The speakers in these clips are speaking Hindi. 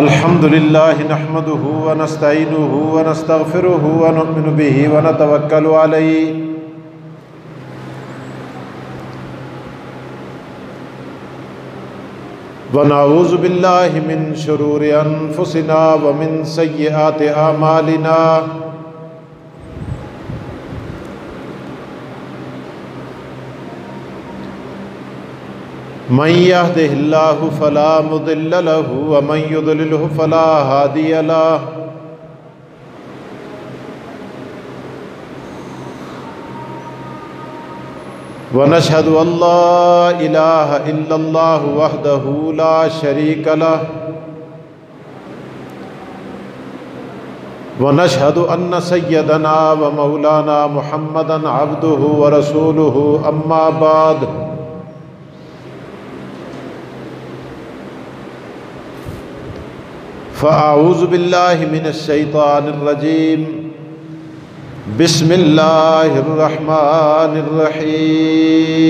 अल्हम्दुलिल्लाहि नहमदुहु व नस्तईनुहु व नस्तगफिरुहु व नुमिनु बिही व नतवक्कलु अलैहि व नऊज़ु बिल्लाहि मिन शुरूरि अनफुसिना व मिन सय्यिआति आमालिना। मन यहदिहिल्लाहु फला मुदिल्ल लहु व मन युद्लिलहु फला हादिय लहु। व नशहदु अल्ला इलाहा इल्लल्लाहु वहदहु ला शरीक लहु व नशहदु अन्न सय्यदना व मौलाना मुहम्मदन अब्दुहु व रसूलुहु अम्मा बाद। फ़अऊज़ु बिल्लाहि मिनश शैतानिर रजीम। बिस्मिल्लाहिर रहमानिर रहीम।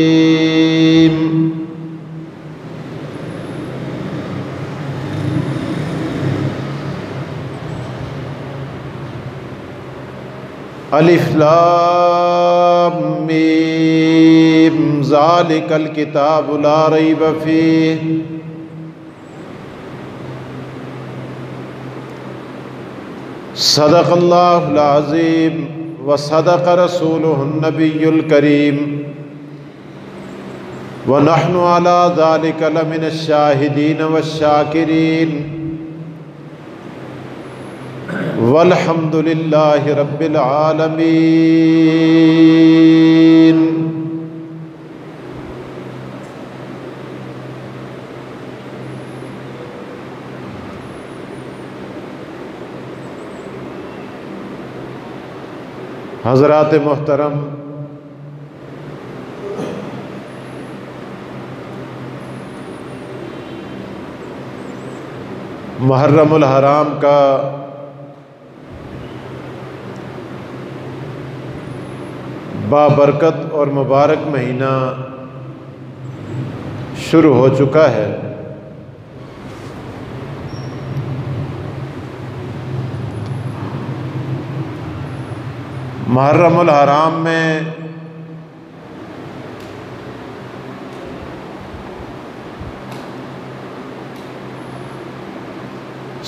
अलिफ लाम मीम ज़ालिकल किताबु ला रैब फ़ीह। सदक़ल्लाहुल अज़ीम व सदक़ रसूलुहुन नबियुल करीम व नहनु अला ज़ालिका लमिनश शाहिदीन वश्शाकिरीन वल्हम्दुलिल्लाहि रब्बिल आलमीन। हज़रात मोहतरम, मुहर्रमुल हराम का बाबरकत और मुबारक महीना शुरू हो चुका है। मुहर्रमुल हराम में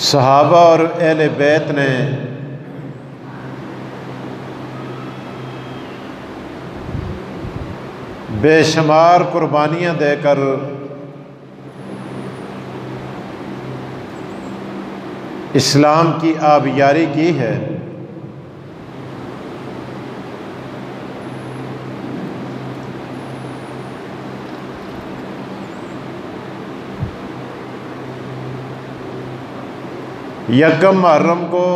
सहाबा और अहले बैत ने बेशुमार कुर्बानियाँ देकर इस्लाम की आबियारी की है। यकम मुहर्रम को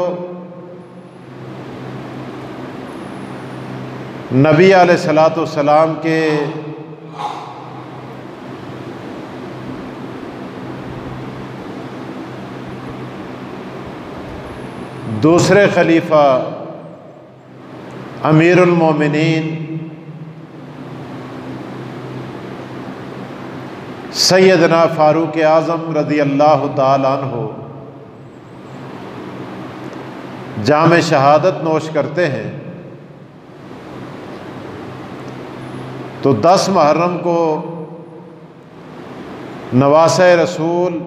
नबी अलैहिस्सलातु वस्सलाम के दूसरे खलीफा अमीरुल मोमिनीन सैयदना फारूक आज़म रज़ी अल्लाह ताला अन्हु जामे शहादत नोश करते हैं। तो 10 मुहर्रम को नवासे रसूल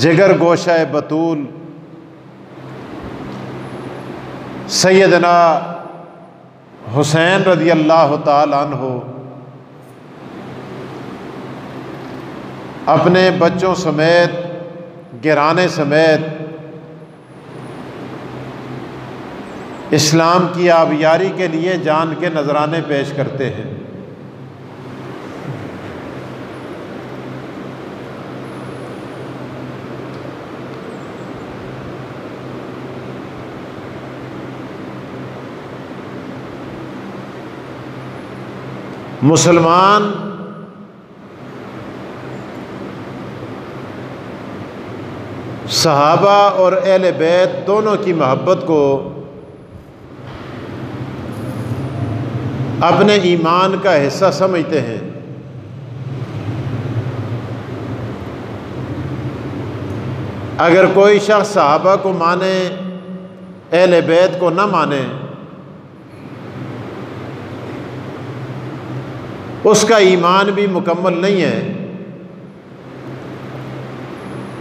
जिगर गोशा बतूल सैयदना हुसैन रज़ी अल्लाह ताला अन्हु अपने बच्चों समेत गिराने समेत इस्लाम की आबियारी के लिए जान के नजराने पेश करते हैं। मुसलमान सहाबा और अहले बैत दोनों की मोहब्बत को अपने ईमान का हिस्सा समझते हैं। अगर कोई शख्स सहाबा को माने, अहले बैत को न माने, उसका ईमान भी मुकम्मल नहीं है।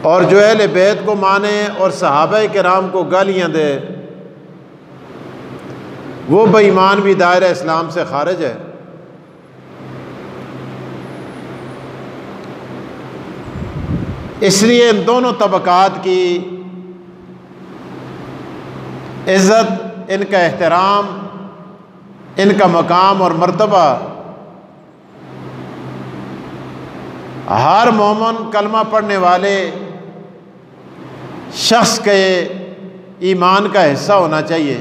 और जो अहले बैत को माने और सहाबा किराम को गालियाँ दे, वो बेईमान भी दायरा इस्लाम से खारिज है। इसलिए इन दोनों तबकात की इज़्ज़त, इनका एहतराम, इनका मकाम और मर्तबा हर मोमिन कलमा पढ़ने वाले शख्स के ईमान का हिस्सा होना चाहिए।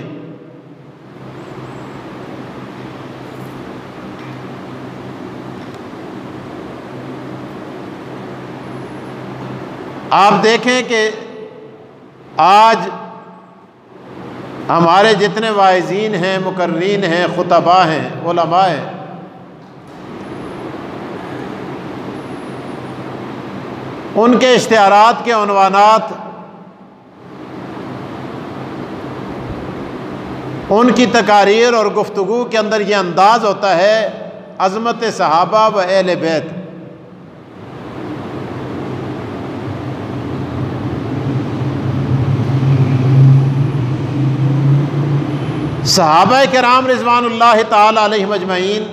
आप देखें कि आज हमारे जितने वाइज़ीन हैं, मुकर्रीन हैं, खुतबा हैं, उलमा हैं, उनके इश्तिहारात के उन्वानात, उनकी तकारीर और गुफ्तगू के अंदर ये अंदाज़ होता है अज़मत सहाबा व अहले बैत। सहाबा किराम रिज़वानुल्लाह ताला अलैहिम अजमईन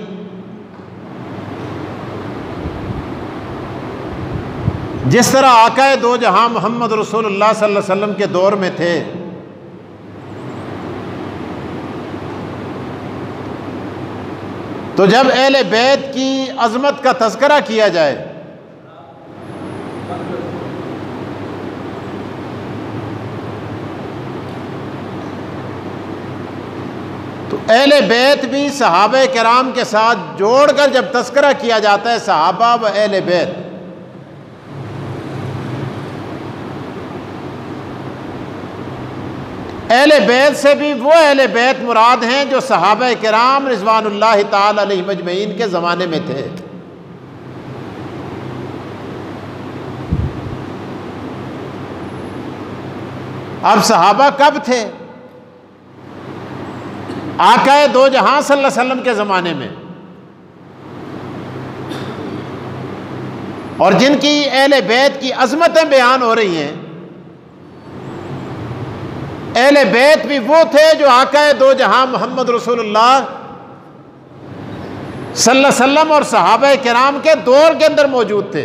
जिस तरह आकाए दो जहां मोहम्मद रसूलुल्लाह सल्लल्लाहु अलैहि वसल्लम के दौर में थे, तो जब अहले बैत की अज़मत का तज़किरा किया जाए तो अहले बैत भी सहाबा किराम के साथ जोड़कर जब तज़किरा किया जाता है सहाबा व अहले बैत, अहले बैत से भी वो अहले बैत मुराद हैं जो सहाबा किराम रिज़वानुल्लाह ताला अलैहिम अजमईन के ज़माने में थे। अब सहाबा कब थे? आकाए दो जहां सल्लल्लाहु अलैहि वसल्लम के ज़माने में, और जिनकी अहले बैत की अज़मतें बयान हो रही हैं। अहले बैत भी वो थे जो आकाए दो जहां मोहम्मद रसूलुल्लाह सल्लल्लाहु अलैहि वसल्लम और सहाबा किराम के दौर के अंदर मौजूद थे।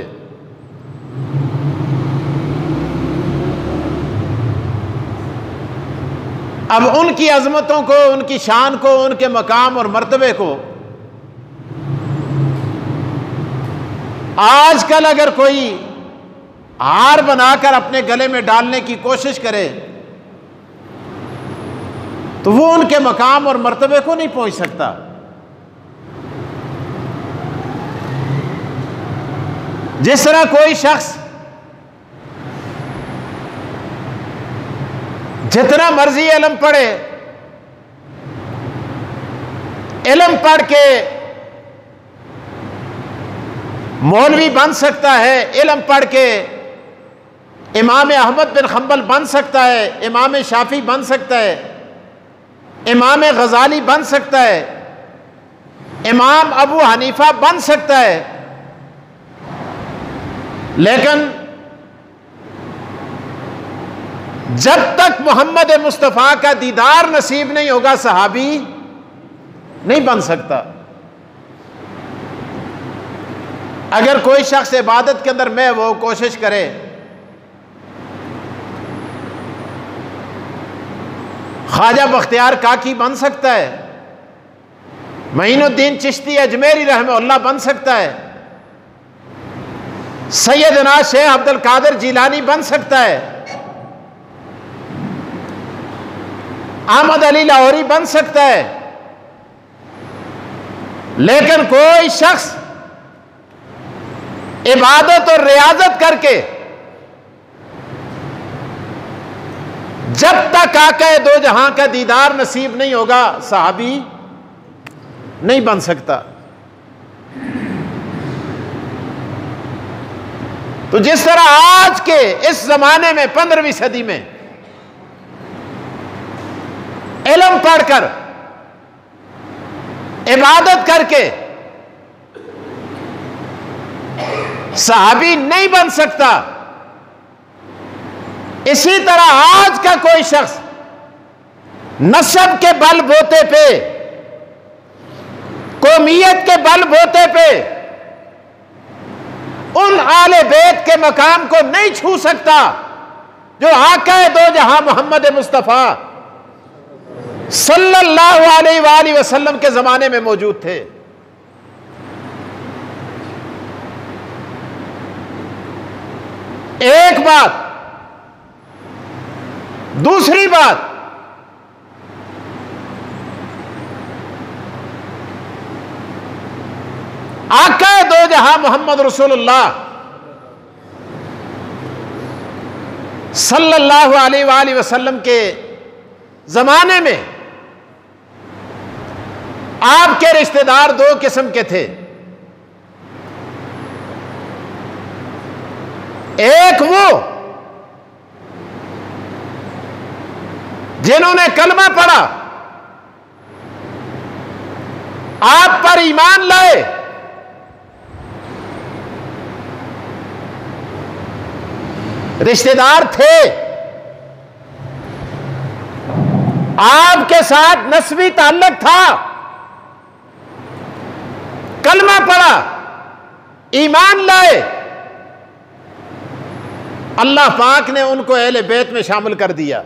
अब उनकी अज़मतों को, उनकी शान को, उनके मकाम और मर्तबे को आजकल अगर कोई हार बनाकर अपने गले में डालने की कोशिश करे तो वो उनके मकाम और मर्तबे को नहीं पहुंच सकता। जिस तरह कोई शख्स जितना मर्जी इल्म पढ़े, इल्म पढ़ के मौलवी बन सकता है, इल्म पढ़ के इमाम अहमद बिन हंबल बन सकता है, इमाम शाफी बन सकता है, इमाम गजाली बन सकता है, इमाम अबू हनीफा बन सकता है, लेकिन जब तक मोहम्मद मुस्तफ़ा का दीदार नसीब नहीं होगा सहाबी नहीं बन सकता। अगर कोई शख्स इबादत के अंदर में वो कोशिश करे, ख्वाजा बख्तियार काकी बन सकता है, मईनुद्दीन चिश्ती अजमेरी रहमतुल्लाह बन सकता है, सैयदना शेख अब्दुल कादिर जिलानी बन सकता है, अहमद अली लाहौरी बन सकता है, लेकिन कोई शख्स इबादत और रियाजत करके जब तक आकाए दो जहां का दीदार नसीब नहीं होगा सहाबी नहीं बन सकता। तो जिस तरह आज के इस जमाने में 15वीं सदी में इल्म पढ़कर इबादत करके सहाबी नहीं बन सकता, इसी तरह आज का कोई शख्स नस्ब के बल बोते पे, कौमियत के बल बोते पे उन आले बैत के मकाम को नहीं छू सकता जो आका दो जहां मोहम्मद मुस्तफा सल्लल्लाहु अलैहि वसल्लम के जमाने में मौजूद थे। एक बात। दूसरी बात, आका दो जहां मोहम्मद रसूलुल्लाह सल्लल्लाहु अलैहि वसल्लम के जमाने में आपके रिश्तेदार दो किस्म के थे। एक वो जिन्होंने कलमा पढ़ा, आप पर ईमान लाए, रिश्तेदार थे, आपके साथ नस्बी ताल्लुक था, कलमा पढ़ा, ईमान लाए, अल्लाह पाक ने उनको अहले बैत में शामिल कर दिया।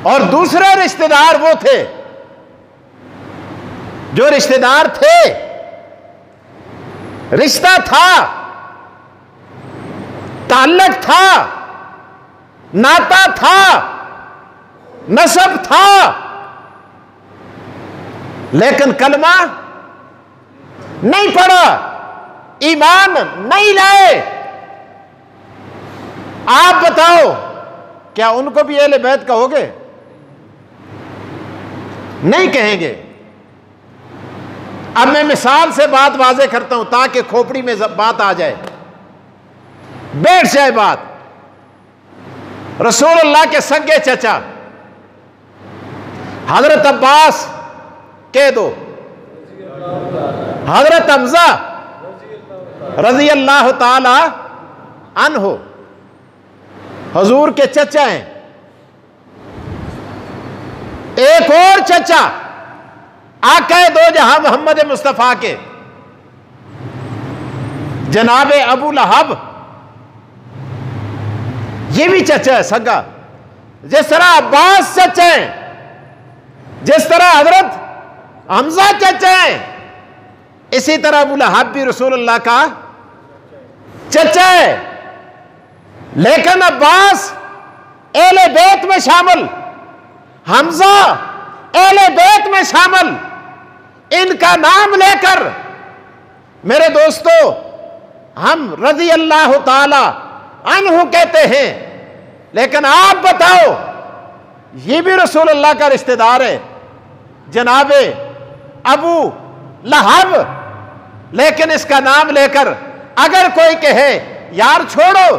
और दूसरे रिश्तेदार वो थे जो रिश्तेदार थे, रिश्ता था, ताल्लुक था, नाता था, नसब था, लेकिन कलमा नहीं पढ़ा, ईमान नहीं लाए। आप बताओ, क्या उनको भी अहले बैत कहोगे? नहीं कहेंगे। अब मैं मिसाल से बात वाज़े करता हूं ताकि खोपड़ी में बात आ जाए, बैठ जाए बात। रसूलुल्लाह के सगे चचा हजरत अब्बास कह दो, हजरत हमजा रजी अल्लाह ताला अन्हु हुजूर के चचा हैं। एक और चचा आका दो जहां मोहम्मद मुस्तफा के जनाबे अबू लहब, ये भी चचा है सगा। जिस तरह अब्बास चचा है, जिस तरह हजरत हमजा चचा है, इसी तरह अबू लहब भी रसूलुल्लाह का चचा है। लेकिन अब्बास अहले बैत में शामिल, हमजा अहले बैत में शामिल। इनका नाम लेकर मेरे दोस्तों हम रज़ी अल्लाह ताला अन्हु कहते हैं, लेकिन आप बताओ, ये भी रसूलुल्लाह का रिश्तेदार है, जनाबे अबू लहब। लेकिन इसका नाम लेकर अगर कोई कहे यार छोड़ो,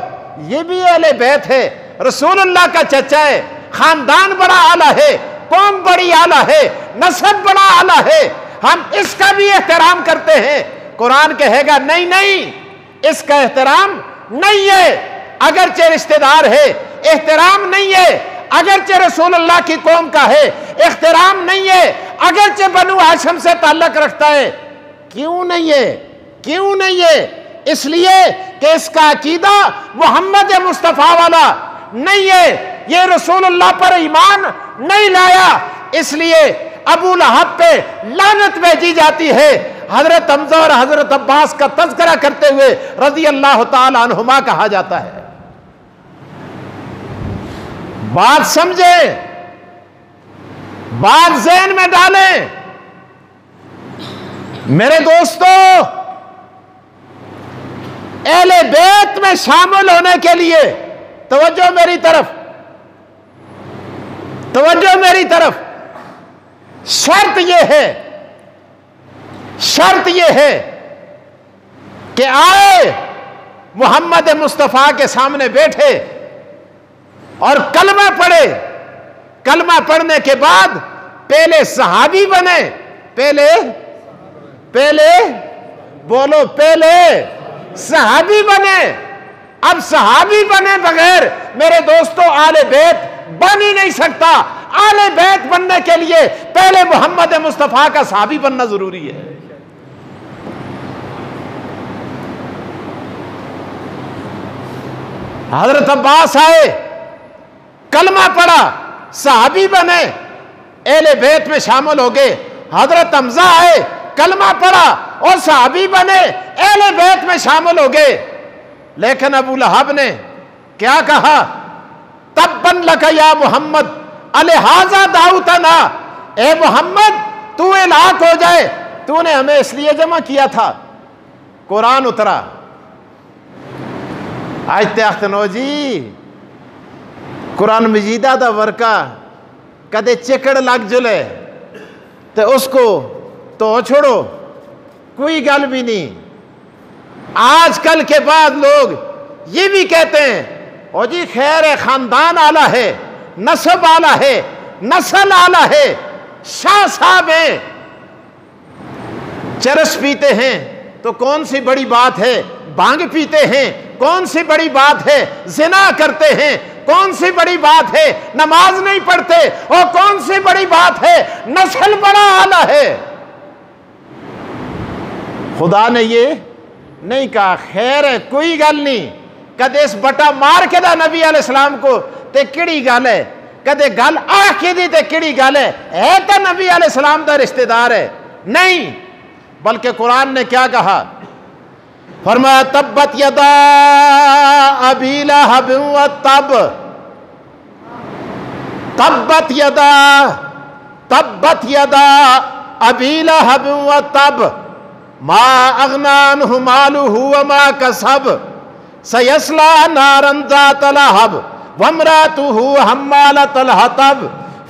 ये भी अहले बैत है, रसूलुल्लाह का चचा है, खानदान बड़ा आला है, कौम बड़ी आला है, नस्ब बड़ा आला है, हम इसका भी एहतराम करते हैं। कुरान कहेगा नहीं नहीं, इसका एहतराम नहीं है। अगरचे रिश्तेदार है, एहतराम नहीं है। अगरचे रसूलुल्लाह की कौम का है, एहतराम नहीं है। अगरचे बनु हाशिम से ताल्लुक रखता है, क्यों नहीं है? क्यों नहीं है? इसलिए कि इसका अकीदा मोहम्मद मुस्तफा वाला नहीं है, ये रसूलुल्लाह पर ईमान नहीं लाया, इसलिए अबू लहब पे लानत भेजी जाती है। हजरत हमजा और हजरत अब्बास का तज़किरा करते हुए रज़ी अल्लाह ताला अन्हुमा कहा जाता है। बात समझे, बात ज़हन में डालें। मेरे दोस्तों, अहले बैत में शामिल होने के लिए तवज्जो मेरी तरफ, तवज्जो मेरी तरफ, शर्त यह है कि आए मोहम्मद मुस्तफ़ा के सामने बैठे और कलमा पढ़े। कलमा पढ़ने के बाद पहले सहाबी बने, पहले बोलो, पहले सहाबी बने। अब सहाबी बने बगैर मेरे दोस्तों आले बैत बन ही नहीं सकता। आले बैत बनने के लिए पहले मोहम्मद मुस्तफ़ा का सहाबी बनना जरूरी है। हजरत अब्बास आए, कलमा पढ़ा, सहाबी बने, अहले बैत में शामिल हो गए। हजरत हमजा आए, कलमा पढ़ा और सहाबी बने, अहले बैत में शामिल हो गए। लेकिन अबू लहब ने क्या कहा? तब्बन लका या मोहम्मद अलहाजा दाऊतना, ए मोहम्मद तू हलाक हो जाए, तूने हमें इसलिए जमा किया था। कुरान उतरा। आज तख्तनो जी कुरान मजीदा दा वर्का कदे चिकड़ लग जुले तो उसको तो छोड़ो, कोई गल भी नहीं। आजकल के बाद लोग ये भी कहते हैं ओ जी खैर है, खानदान आला है, नस्ब आला है, नस्ल आला है, शाह साहब हैं, चरस पीते हैं तो कौन सी बड़ी बात है, भांग पीते हैं कौन सी बड़ी बात है, जिना करते हैं कौन सी बड़ी बात है, नमाज नहीं पढ़ते और कौन सी बड़ी बात है, नस्ल बड़ा आला है। खुदा ने ये नहीं कहा खैर है कोई गल नहीं, कदे इस बटा मार के दा नबी अलैहिस्सलाम को ते किड़ी गल है, कदे गल आख के दी ते किड़ी गल है तो नबी अलैहिस्सलाम दा रिश्तेदार है नहीं। बल्कि कुरान ने क्या कहा? फरमाया तब्बत यदा अबी लहब व तब, तब्बत यदा अबी लहब व तब मा अगना अन्हु मालुहु व मा कसब सयस्ला नारन ज़ात लहब वम्रातुहु हम्मालतल हतब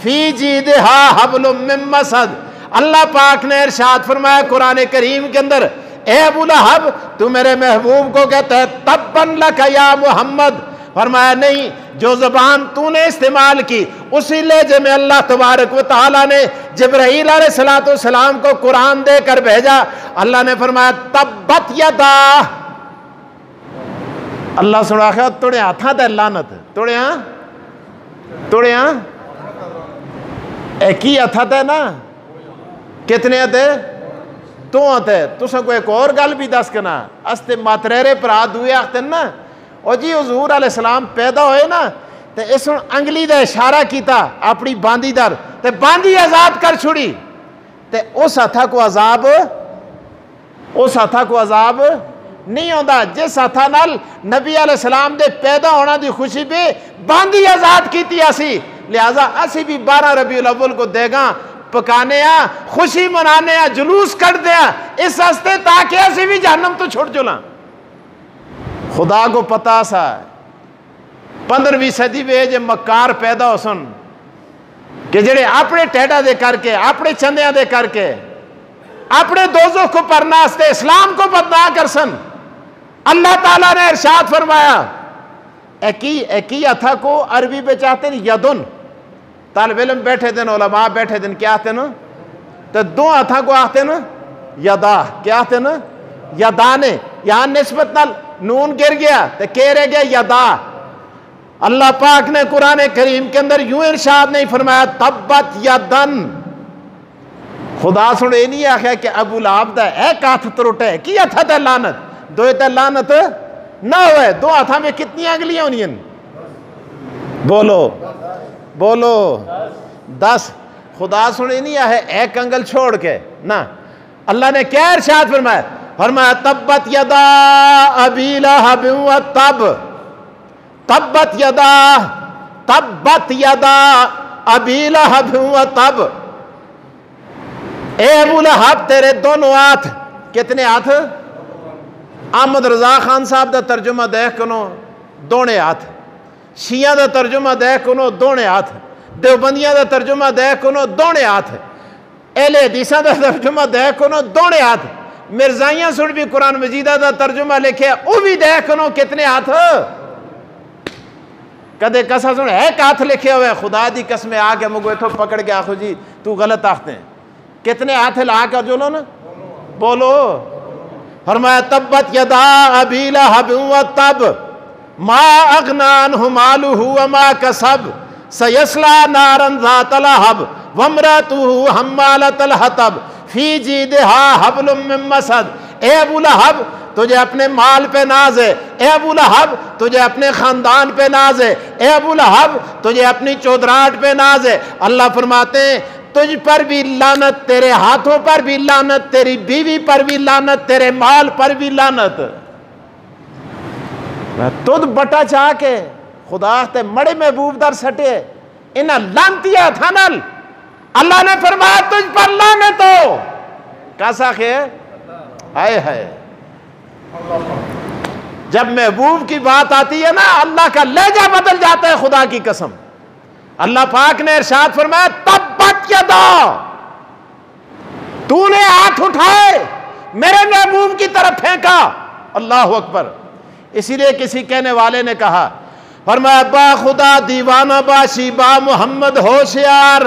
फी जीदिहा हब्लुम मिन मसद। अल्लाह पाक ने इरशाद फरमाया कुरान करीम के अंदर, ए अबू लहब तू मेरे महबूब को कहता है तब्बन लका या मोहम्मद। फरमाया नहीं, जो ज़बान तूने इस्तेमाल की उसी लहजे में अल्लाह तबारक व तआला ने जिब्राईल अलैहिस्सलाम को कुरान देकर भेजा। अल्लाह ने फरमाया तब्बत यदा, अल्लाह सुना के तोड़े हाथा दे लानत, तोड़े एक ही हथा दे ना, कितने हथे तू हथे। तुसा को एक और गल भी दस करना, अस्ते मातरेरे भरा दुए आखते ना और जी हुजूर अलैहिस्सलाम पैदा होए ना ते इस अंगली का इशारा किया अपनी बांदी दर ते बांदी आजाद कर छुड़ी ते उस हथा को अजाब नहीं आता जिस हथा नाल नबी अलैहिस्सलाम दे पैदा होना दी खुशी भी बांदी आजाद की सी। लिहाजा असी भी 12 रबीउल अव्वल को देगा पकाने आ, खुशी मनाने आ, जुलूस करते हैं इस हस्ते ताकि असी भी जहन्नम तो छुट जुला। खुदा को पता सा 15वीं सदी में जो मक्कार पैदा हो सन कि जेड़े अपने टेढ़ा दे करके अपने चंदिया दे करके अपने दोजों को परनास्ते इस्लाम को बदनाम कर सन। अल्लाह ताला ने इरशाद फरमाया एक ही अथा को अरबी में चाहते हैं यदुन, तालिब इल्म बैठे दिन उलमा बैठे दिन क्या आते न तो दो अथा को आते न यदा, क्या आते न यदाने, यहां निस्बत नाल नून गिर गया तो कह रह गया यदा। अल्लाह पाक ने कुरान करीम के अंदर यूं इरशाद नहीं फरमाया तब्बत यदन। खुदा सुन ये नहीं आख्या कि अबू लहब दा एक हाथ त्रुटे की हथा ते लानत, दो ते लानत ना हुए, दो हाथा में कितनी अंगलियां होनी? बोलो 10। खुदा सुने नहीं है एक अंगल छोड़ के ना। अल्लाह ने क्या इरशाद फरमाया तब्बत यदा अबी लहब व तब, तब्बत यदा अबी लहब व तब। ए अबू लहब तेरे दोनों हाथ, कितने हाथ? अहमद रजा खान साहब का तर्जुमा देख कनो दोने हाथ, शिया का तर्जुमा देख कनो दोने हाथ, देवबंदियां का तर्जुमा देख कनो दोने हाथ। एले हदीसां दा तर्जुमा देखो ना दोने हाथ मिर्जाइयां सुन भी कुरान मजीदा दा तर्जुमा लिखे वो भी देखो ना कितने हाथ कदे कसा सुन एक हाथ लिखे हुए खुदा दी कसम आके मुझे इथों पकड़ के आखो जी तू गलत आखते हैं कितने हाथ ला कर जो लो ना बोलो फरमाया तब्बत यदा अबी लहब व तब मा अगना अन्हु मालुहु व मा कसब सयस्ला नारन ज़ात लहब वम्रतुहु हम्मालतल हतब फी जीदिहा हब्लुम मिन मसद। ए अबू लहब तुझे अपने माल पे नाज है, ए अबू लहब तुझे अपने खानदान पे नाज है, ए अबू लहब तुझे अपनी चौधराहट पे नाज है। अल्लाह फरमाते हैं तुझ पर भी लानत, तेरे हाथों पर भी लानत, तेरी बीवी पर भी लानत, तेरे माल पर भी लानत। तुद बटा चाह के खुदा ते मड़े महबूब दर सटे इन लानतिया थानल अल्लाह ने फरमाया तुझ पर लानत हो कैसा खे आए है। जब महबूब की बात आती है ना अल्लाह का लहजा बदल जाता है। खुदा की कसम अल्लाह पाक ने इरशाद फरमाया तब्बत यदा, तूने हाथ उठाए मेरे महबूब की तरफ फेंका। अल्लाह अकबर। इसीलिए किसी कहने वाले ने कहा फरमाया बा खुदा दीवाना बाशी बा मोहम्मद होशियार,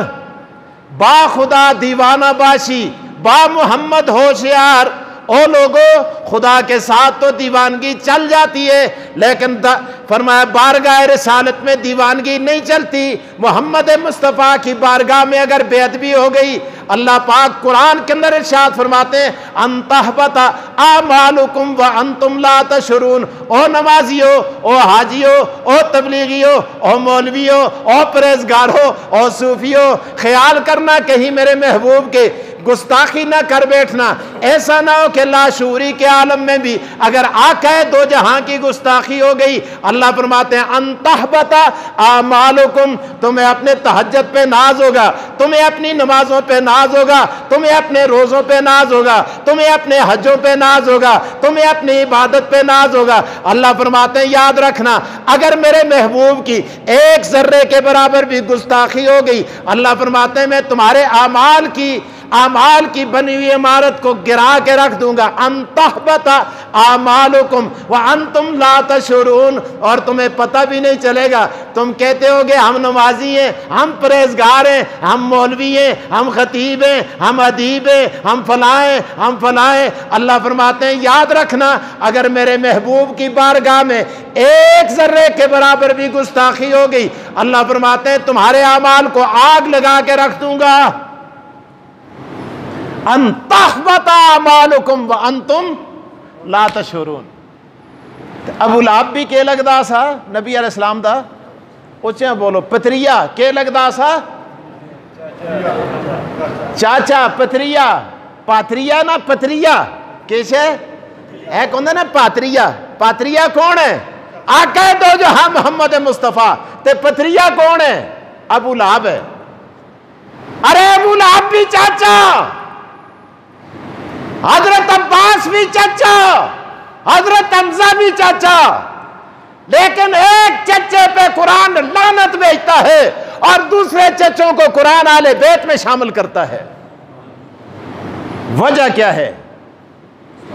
बा खुदा दीवाना बाशी बा मोहम्मद होशियार। ओ लोगो खुदा के साथ तो दीवानगी चल जाती है लेकिन फरमाया बारगाह रिसालत में दीवानगी नहीं चलती। मोहम्मद मुस्तफ़ा की बारगाह में अगर बेअदबी हो गई अल्लाह पाक कुरान के अंदर इरशाद फरमाते हैं अंतहबता आमालुकुम व अंतुम ला तशुरून। ओ नमाजियो, ओ हाजियो, ओ तबलीगियो, ओ मौलवियो, ओ परहेजगारो, ओ सूफियो, ख्याल करना कहीं मेरे महबूब के गुस्ताखी ना कर बैठना। ऐसा ना हो कि लाशूरी के आलम में भी अगर आका दो जहां की गुस्ताखी हो गई अल्लाह फरमाते हैं अंतहबता आमालुकुम, तुम्हें अपने तहज्जुद पे नाज होगा, तुम्हें अपनी नमाजों पे नाज होगा, तुम्हें अपने रोज़ों पे नाज होगा, तुम्हें अपने हजों पे नाज होगा, तुम्हें अपनी इबादत पे नाज होगा। अल्लाह फरमाते हैं याद रखना अगर मेरे महबूब की एक जर्रे के बराबर भी गुस्ताखी हो गई अल्लाह फरमाते हैं मैं तुम्हारे आमाल की बनी हुई इमारत को गिरा के रख दूंगा। अंतहबता आमालुकुम व अंतुम ला तशुरून, और तुम्हें पता भी नहीं चलेगा। तुम कहते होगे हम नमाजी हैं, हम परहेजगार हैं, हम मौलवी हैं, हम खतीब हैं, हम अदीब हैं, हम फलाएं हम फलाएं। अल्लाह फरमाते हैं याद रखना अगर मेरे महबूब की बारगाह में एक जर्रे के बराबर भी गुस्ताखी हो गई अल्लाह फरमाते हैं तुम्हारे आमाल को आग लगा के रख दूंगा। अंतहबता आमालुकुम व अंतुम ला तशुरून। अबू लहब भी के लगदा सा नबी अलैहिस्सलाम दा उच्चा बोलो पतरिया के लगदा सा चाचा पतरिया पात्रिया ना पतरिया कैसे है कौन है ना पात्रिया। पात्रिया कौन है आका दो जो हम मोहम्मद मुस्तफ़ा ते पतरिया कौन है अबू लहब है। अरे अबू लहब भी चाचा, हजरत अब्बास भी चाचा, हजरत हमजा भी चाचा, लेकिन एक चच्चे पे कुरान लानत भेजता है और दूसरे चच्चों को कुरान आले बैत में शामिल करता है। वजह क्या है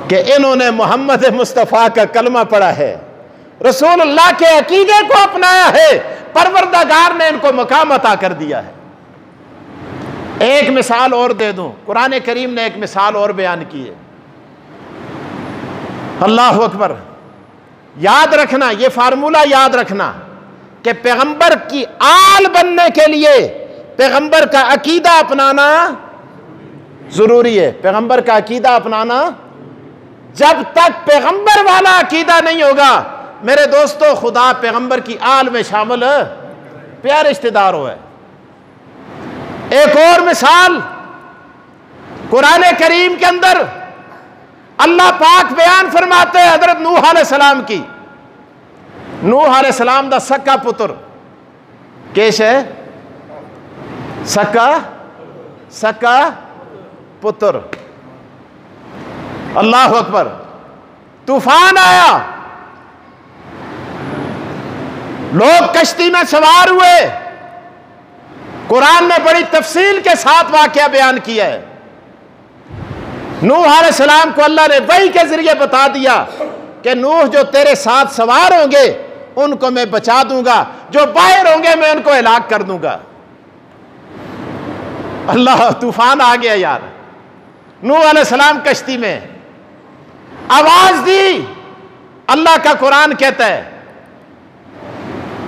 कि इन्होंने मोहम्मद मुस्तफ़ा का कलमा पढ़ा है, रसूलुल्लाह के अकीदे को अपनाया है, परवरदिगार ने इनको मकाम अता कर दिया है। एक मिसाल और दे दूं, कुरान करीम ने एक मिसाल और बयान की है। अल्लाह अकबर। याद रखना ये फार्मूला याद रखना कि पैगंबर की आल बनने के लिए पैगंबर का अकीदा अपनाना जरूरी है। पैगंबर का अकीदा अपनाना, जब तक पैगंबर वाला अकीदा नहीं होगा मेरे दोस्तों खुदा पैगंबर की आल में शामिल प्यारे रिश्तेदार हो है। एक और मिसाल कुरान करीम के अंदर अल्लाह पाक बयान फरमाते हैं हजरत नूह अलैहिस्सलाम की। नूह अलैहिस्सलाम दा सक्का पुत्र केश है, सक्का पुत्र। अल्लाह अकबर। तूफान आया, लोग कश्ती में सवार हुए, कुरान में बड़ी तफसील के साथ वाकया बयान किया है। नूह अलैहिस्सलाम को अल्लाह ने वही के जरिए बता दिया कि नूह जो तेरे साथ सवार होंगे उनको मैं बचा दूंगा, जो बाहर होंगे मैं उनको हिलाक कर दूंगा। अल्लाह, तूफान आ गया यार। नूह अलैहिस्सलाम कश्ती में आवाज दी, अल्लाह का कुरान कहता है,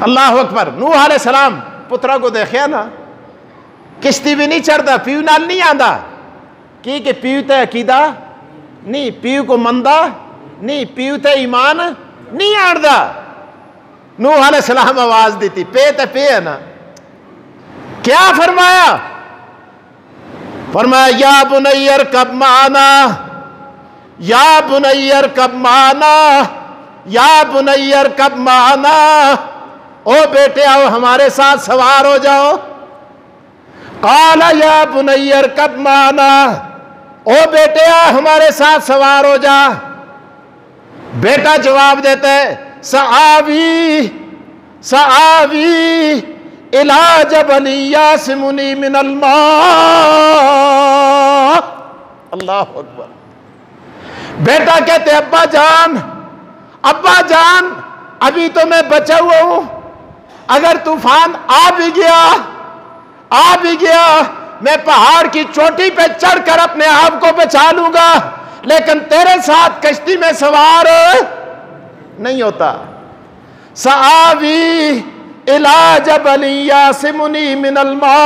अल्लाह अकबर। नूह अलैहिस्सलाम पुत्रा को देखिया ना, किश्ती भी नहीं चढ़ता, पीऊ नाल नहीं आंदा कि पीऊ ते अकीदा नहीं, पीऊ को मंदा नहीं, पीऊ ते ईमान नहीं आंदा। नूह अलैहिस्सलाम आवाज दी थी, पे ते पे है ना। क्या फरमाया? फरमाया या बुनैयर कब माना, या बुनैयर कब माना, या बुनैयर कब माना। ओ बेटे आओ हमारे साथ सवार हो जाओ। काला या बुनैयर कब माना, ओ बेटे आओ हमारे साथ सवार हो जा। बेटा जवाब देता है, सआवी सआवी इला जबल यासिमुनी मिनल मा। अल्लाह अकबर। बेटा कहते अब्बा जान अभी तो मैं बचा हुआ हूं, अगर तूफान आ भी गया मैं पहाड़ की चोटी पे चढ़कर अपने आप को बचा लूंगा, लेकिन तेरे साथ कश्ती में सवार नहीं होता। सआवी इला जबल यासिमुनी मिनल मा।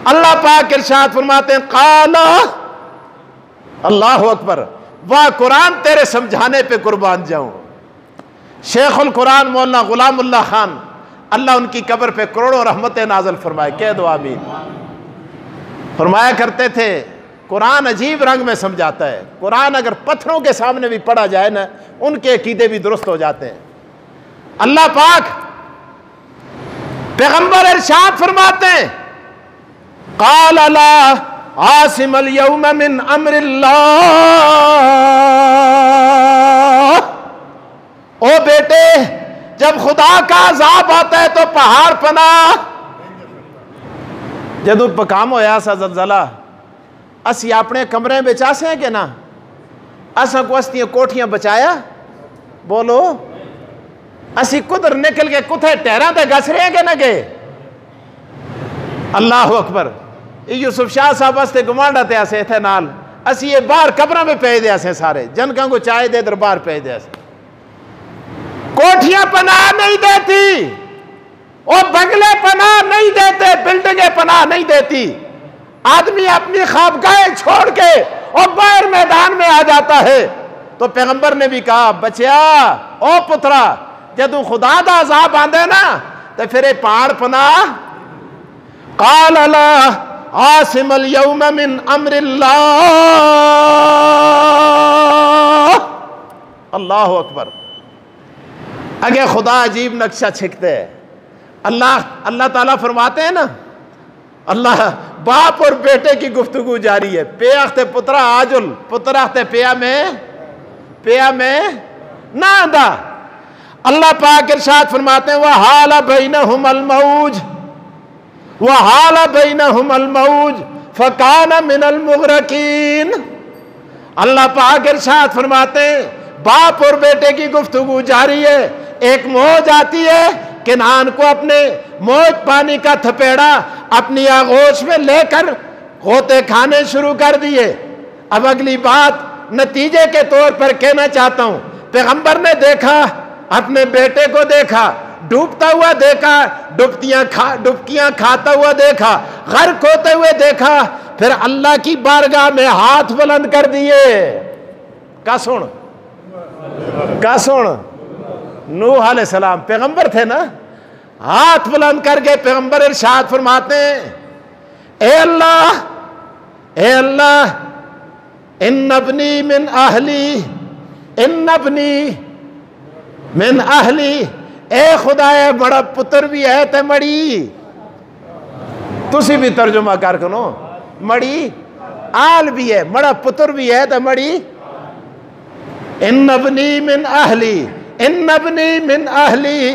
अल्लाह पाक इरशाद फरमाते हैं, काला, अल्लाह अकबर, वाह कुरान तेरे समझाने पे कुर्बान जाऊं। शेखुल कुरान मौलाना गुलामुल्लाह खान, अल्लाह उनकी कब्र पे करोड़ों रहमतें नाज़िल फरमाए, कह दो आमीन। फरमाया करते थे कुरान अजीब रंग में समझाता है। कुरान अगर पत्थरों के सामने भी पढ़ा जाए ना, उनके अकीदे भी दुरुस्त हो जाते हैं। अल्लाह पाक पैगंबर इरशाद फरमाते हैं, काल ला आसिमल यौम मिन अम्रिल्लाह। ओ बेटे, जब खुदा का अजाब आता है तो पहाड़ पना। जदू पकाम होया सा जलजला, असी अपने कमरे बिच आसे हैं कि ना, असा को अस्तियां कोठियां बचाया, बोलो असी कुदर निकल के कुथे टहरा ते गस रहे कि ना गए। अल्लाह अकबर। यूसुफ शाह साहब वास्ते गुमांडा ते आसे थे नाल, असी ये बाहर कब्रां में पे दे सारे जनका को चाय दे दर बाहर पे दे। कोठियां पनाह नहीं देती, और बंगले पनाह नहीं देते, बिल्डिंगें पनाह नहीं देती। आदमी अपनी ख्वाबगाहें छोड़ के और बाहर मैदान में आ जाता है। तो पैगंबर ने भी कहा, बचिया ओ पुत्रा, जदू खुदा दा अजाब आंदे ना तो फिर पहाड़ पनाह। काल ला आसिमल यौम मिन अम्रिल्लाह। अल्लाह अकबर। अगे खुदा अजीब नक्शा छिकते है। अल्लाह ताला फरमाते हैं ना, अल्लाह बाप और बेटे की गुफ्तगू जारी है। पे आखते पुत्रा आजुल, पुत्र आखते पेया में ना आंदा। अल्लाह पाक इरशाद फरमाते हैं, वह हाल बैनहुमल मौज, वह हाल बैनहुमल मौज फकाना मिनल मुगरकीन। अल्लाह पाक इरशाद फरमाते हैं, बाप और बेटे की गुफ्तगू जारी है। एक मौज आती है, किनान को अपने मौज पानी का थपेड़ा अपनी आगोश में लेकर होते खाने शुरू कर दिए। अब अगली बात नतीजे के तौर पर कहना चाहता हूं, पैगंबर ने देखा, अपने बेटे को देखा, डूबता हुआ देखा, डुबकियां खाता हुआ देखा, गर्क होते हुए देखा, फिर अल्लाह की बारगाह में हाथ बुलंद कर दिए। का सुन नूह अलैहिस्सलाम पैगंबर थे ना, हाथ बुलंद करके पैगंबर इरशाद फरमाते हैं, ए अल्लाह इन्नबनी मिन अहली, ए खुदाए बड़ा पुत्र भी है ते मड़ी। तुसी भी तर्जुमा कर करो, मड़ी आल भी है, बड़ा पुत्र भी है ते मड़ी। इन्नबनी मिन अहली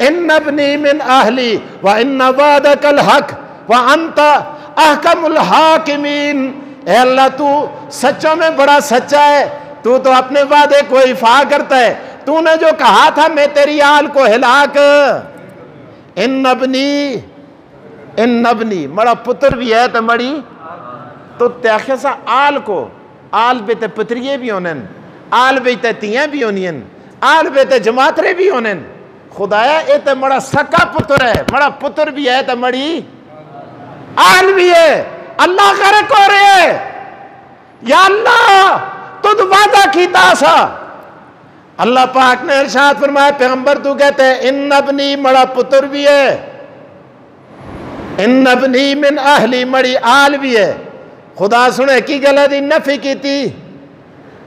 इन्नबनी मिन अहली व इन्न वादकल हक व अंत अहकमुल हाकिमीन। ए अल्लाह, तू सच्चों में बड़ा सच्चा है, तू तो अपने वादे को इफा करता है। तूने जो कहा था मैं तेरी आल को हिलाक, इन्नबनी मड़ा पुत्र भी है तो मड़ी तो त्यासा आल को आल बेते पुत्रिये भी होने, आल बेते तियां भी होनी, आल बेते जमातरे भी होने। खुदाया ये तो मड़ा सक्का पुत्र है, मड़ा पुत्र भी है तो मड़ी आल भी है। अल्लाह करे को रहे या अल्लाह तुद वादा की तासा। अल्लाह पाक ने इरशाद फरमाया पैगंबर तू कहते हैं इन्नबनी मड़ा पुत्र भी है, इन्नबनी मिन अहली मड़ी आल भी है। खुदा सुने की गलती नफी की थी।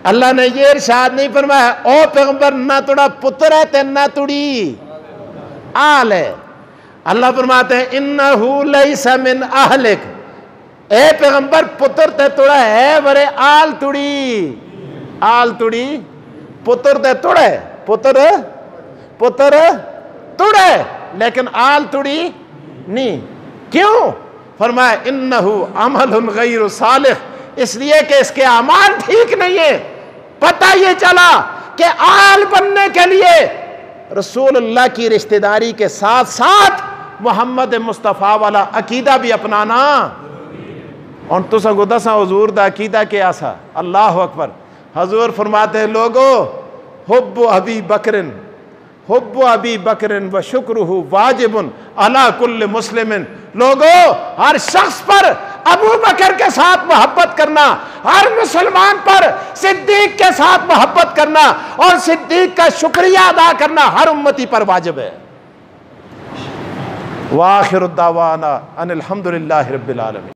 अल्लाह ने ये इरशाद नहीं फरमाया ओ पैगंबर ना तुड़ा पुत्र है ते ना तुड़ी आल है। अल्लाह फरमाते हैं इन्नहु लैसा मिन अहलिक, ए पैगंबर पुत्र ते तुड़ा है वरे आल तुड़ी, आल तुड़ी पुत्र ते तुड़े, पुत्र पुत्र तुड़े लेकिन आल तुड़ी नहीं। क्यों? फरमाया इन्नहु अमलुन गैरु सालिह, इसलिए कि इसके अमाल ठीक नहीं है। पता ये चला कि आल बनने के लिए रसूलुल्लाह की रिश्तेदारी के साथ साथ मोहम्मद मुस्तफ़ा वाला अकीदा भी अपनाना। और तुसा को दसा हुजूर दा अकीदा क्या सा? अल्लाह अकबर। हुजूर फरमाते हैं लोगो हुब्बु अबी बकरिन, हुब्बु अबी बकरिन व शुक्रुहु वाजिबुन अला कुल्ल मुस्लिमिन। लोगो हर शख्स पर अबू बकर के साथ मोहब्बत करना, हर मुसलमान पर सिद्दीक के साथ मोहब्बत करना और सिद्दीक का शुक्रिया अदा करना हर उम्मती पर वाजिब है। वाखिरु दावाना अनिल हम्दुलिल्लाहि रब्बिल आलमीन।